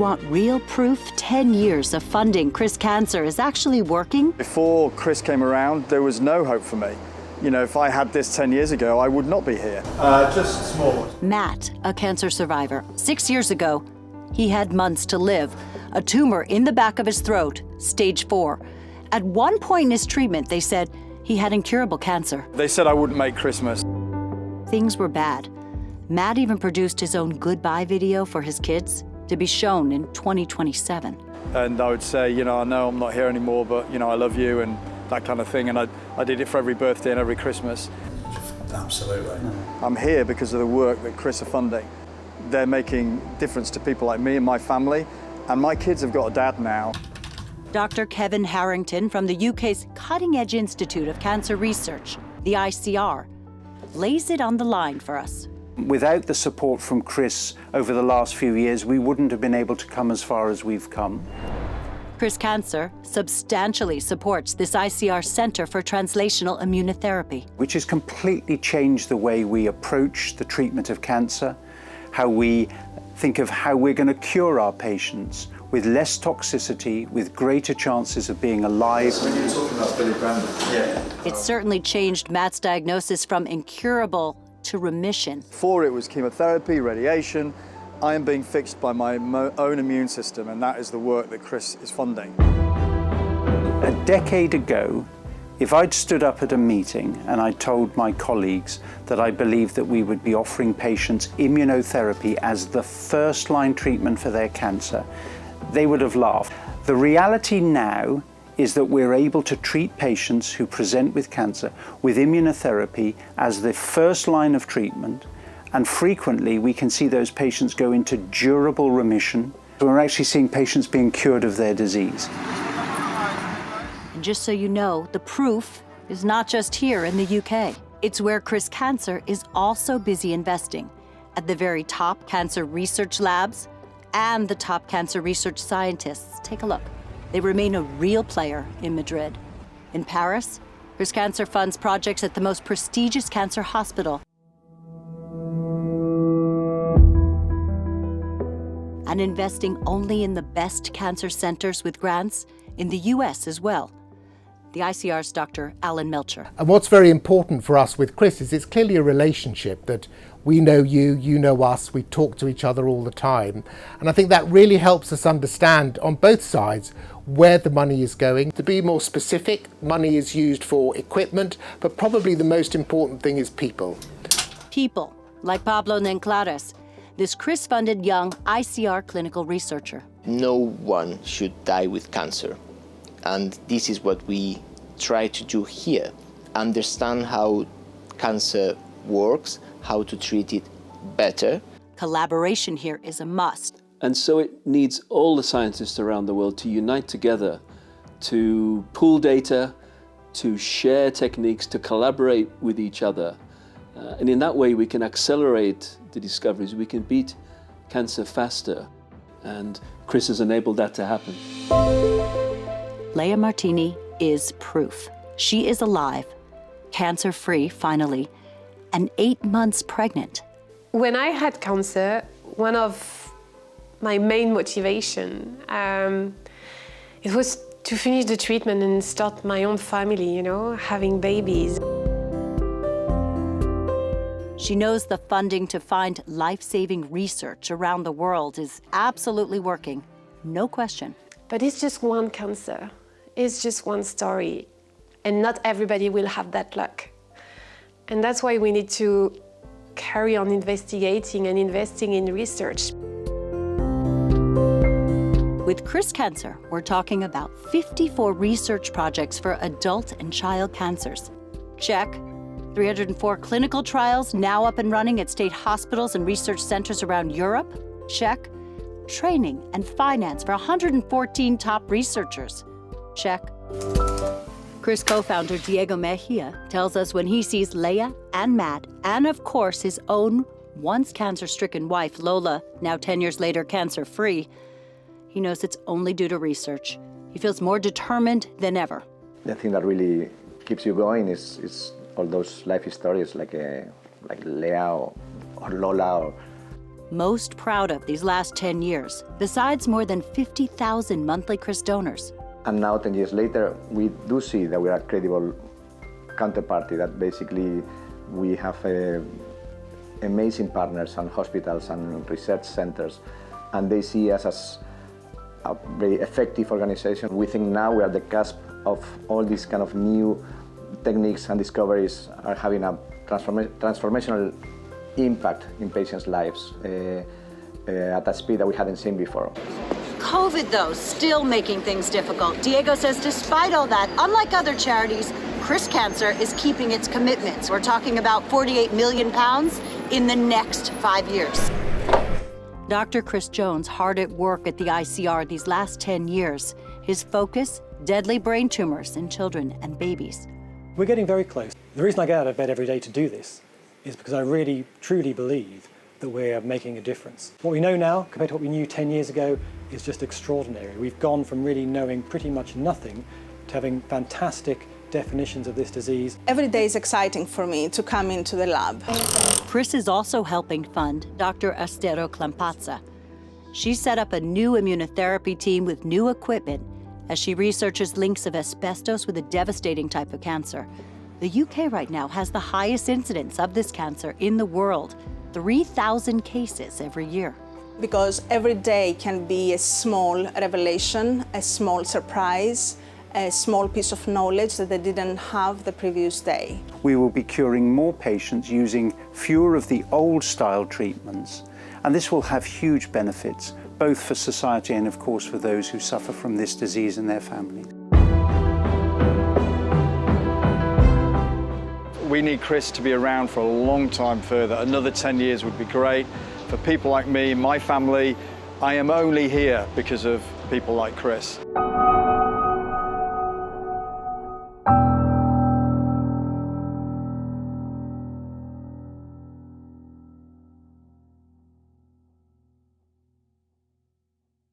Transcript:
want real proof 10 years of funding CRIS Cancer is actually working? Before CRIS came around, there was no hope for me. You know, if I had this 10 years ago, I would not be here. Just small. Matt, a cancer survivor, 6 years ago, he had months to live. A tumor in the back of his throat, stage 4. At one point in his treatment, they said he had incurable cancer. They said I wouldn't make Christmas. Things were bad. Matt even produced his own goodbye video for his kids to be shown in 2027. And I would say, you know, I know I'm not here anymore, but, you know, I love you and that kind of thing. And I did it for every birthday and every Christmas. Absolutely. I'm here because of the work that CRIS are funding. They're making difference to people like me and my family. And my kids have got a dad now. Dr. Kevin Harrington from the UK's Cutting Edge Institute of Cancer Research, the ICR, lays it on the line for us. Without the support from CRIS over the last few years, we wouldn't have been able to come as far as we've come. CRIS Cancer substantially supports this ICR Center for Translational Immunotherapy, which has completely changed the way we approach the treatment of cancer, how we think of how we're going to cure our patients with less toxicity, with greater chances of being alive. When you're talking about Billy Brandon, It certainly changed Matt's diagnosis from incurable to remission. Before it was chemotherapy, radiation. I am being fixed by my own immune system, and that is the work that CRIS is funding. A decade ago, if I'd stood up at a meeting and I told my colleagues that I believed that we would be offering patients immunotherapy as the first-line treatment for their cancer, they would have laughed. The reality now is that we're able to treat patients who present with cancer with immunotherapy as the first line of treatment, and frequently we can see those patients go into durable remission. We're actually seeing patients being cured of their disease. And just so you know, the proof is not just here in the UK. It's where CRIS Cancer is also busy investing, at the very top cancer research labs and the top cancer research scientists. Take a look. They remain a real player in Madrid. In Paris, CRIS Cancer funds projects at the most prestigious cancer hospital. And investing only in the best cancer centers with grants in the US as well. The ICR's Dr. Alan Melcher. And what's very important for us with CRIS is it's clearly a relationship that we know you, you know us, we talk to each other all the time. And I think that really helps us understand on both sides where the money is going. To be more specific, money is used for equipment, but probably the most important thing is people. People, like Pablo Nenclares, this CRIS-funded young ICR clinical researcher. No one should die with cancer. And this is what we try to do here. Understand how cancer works, how to treat it better. Collaboration here is a must. And so it needs all the scientists around the world to unite together, to pool data, to share techniques, to collaborate with each other. And in that way we can accelerate the discoveries, we can beat cancer faster. And CRIS has enabled that to happen. Leah Martini is proof. She is alive, cancer-free finally, and 8 months pregnant. When I had cancer, one of my main motivation, it was to finish the treatment and start my own family, you know, having babies. She knows the funding to find life-saving research around the world is absolutely working, no question. But it's just one cancer. It's just one story, and not everybody will have that luck. And that's why we need to carry on investigating and investing in research. With CRIS Cancer, we're talking about 54 research projects for adult and child cancers. Check. 304 clinical trials now up and running at state hospitals and research centers around Europe. Check. Training and finance for 114 top researchers. Check. CRIS co-founder Diego Mejia tells us when he sees Leah and Matt, and of course his own once cancer-stricken wife, Lola, now 10 years later cancer-free, he knows it's only due to research. He feels more determined than ever. The thing that really keeps you going is all those life stories like Leah or Lola. most proud of these last 10 years, besides more than 50,000 monthly CRIS donors? And now, 10 years later, we do see that we are a credible counterparty, that basically we have amazing partners and hospitals and research centers, and they see us as a very effective organization. We think now we are at the cusp of all these kind of new techniques and discoveries are having a transformational impact in patients' lives at a speed that we hadn't seen before. COVID, though, still making things difficult. Diego says despite all that, unlike other charities, CRIS Cancer is keeping its commitments. We're talking about £48 million in the next 5 years. Dr. Chris Jones, hard at work at the ICR these last 10 years. His focus, deadly brain tumors in children and babies. We're getting very close. The reason I get out of bed every day to do this is because I really, truly believe that we're making a difference. What we know now, compared to what we knew 10 years ago, is just extraordinary. We've gone from really knowing pretty much nothing to having fantastic definitions of this disease. Every day is exciting for me to come into the lab. CRIS is also helping fund Dr. Estero Clampazza. She set up a new immunotherapy team with new equipment as she researches links of asbestos with a devastating type of cancer. The UK right now has the highest incidence of this cancer in the world, 3,000 cases every year. Because every day can be a small revelation, a small surprise, a small piece of knowledge that they didn't have the previous day. We will be curing more patients using fewer of the old-style treatments, and this will have huge benefits, both for society and, of course, for those who suffer from this disease and their families. We need CRIS to be around for a long time further. Another 10 years would be great. For people like me, my family, I am only here because of people like CRIS.